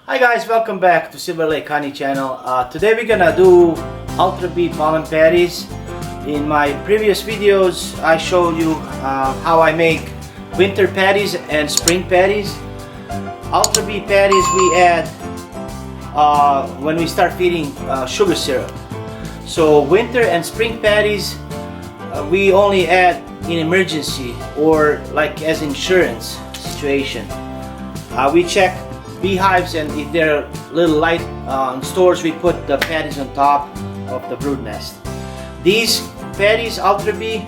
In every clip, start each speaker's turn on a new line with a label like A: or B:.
A: Hi guys, welcome back to Silver Lake Honey channel. Today we're gonna do Ultra Bee pollen patties. In my previous videos I showed you how I make winter patties and spring patties. Ultra Bee patties we add when we start feeding sugar syrup. So winter and spring patties we only add in emergency or like as insurance situation. We check beehives, and if they're a little light in stores, we put the patties on top of the brood nest. These patties, Ultra Bee,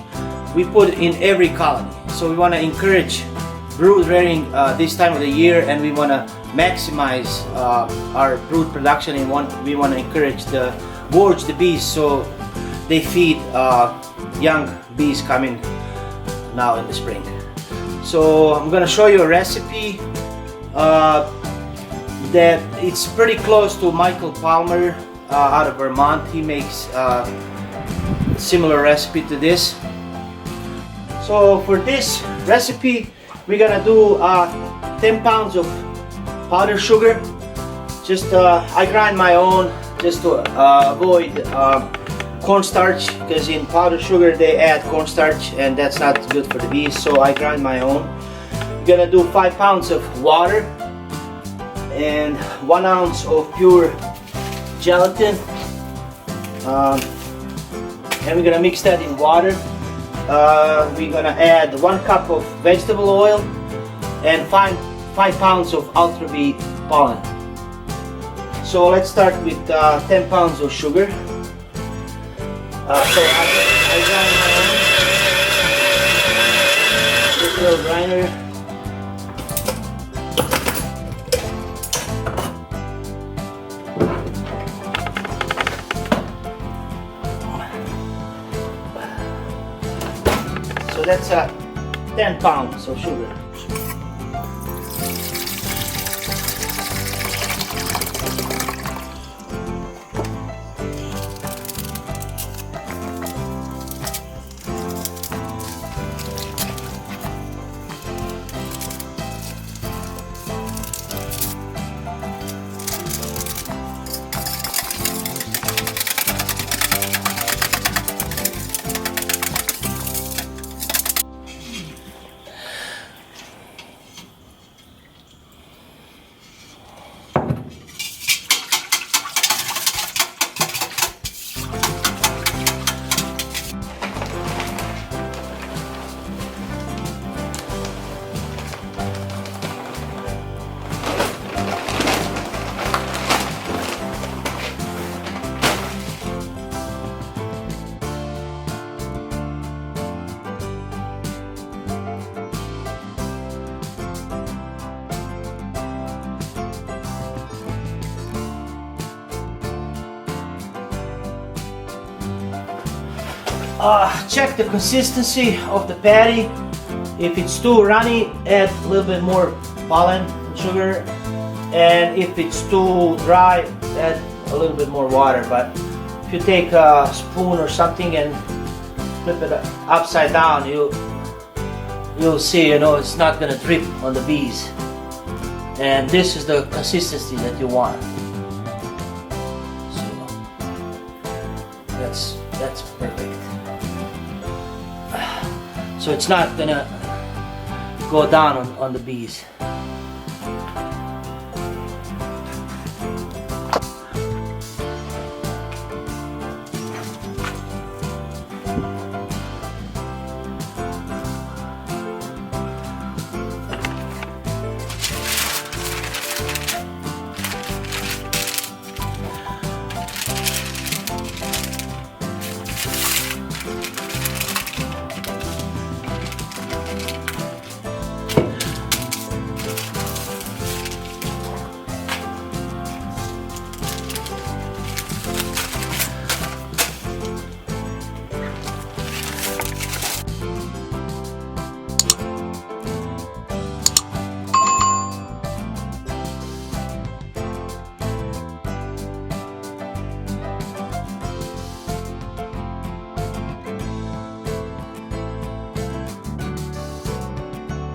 A: we put in every colony. So we want to encourage brood rearing this time of the year, and we want to maximize our brood production, and we want to encourage the bees so they feed young bees coming now in the spring. So I'm going to show you a recipe that it's pretty close to Michael Palmer out of Vermont. He makes a similar recipe to this. So for this recipe we're gonna do 10 pounds of powdered sugar. Just I grind my own just to avoid cornstarch, because in powdered sugar they add cornstarch and that's not good for the bees, so I grind my own. We're gonna do 5 pounds of water and 1 ounce of pure gelatin, and we're gonna mix that in water. We're gonna add 1 cup of vegetable oil and 5 pounds of Ultra Bee pollen. So let's start with 10 pounds of sugar. So I grind my own this little grinder. So that's 10 pounds of sugar. Check the consistency of the patty. If it's too runny, add a little bit more pollen and sugar, and if it's too dry, add a little bit more water. But if you take a spoon or something and flip it upside down, you'll see, it's not gonna drip on the bees, and this is the consistency that you want. So that's perfect. So it's not gonna go down on the bees.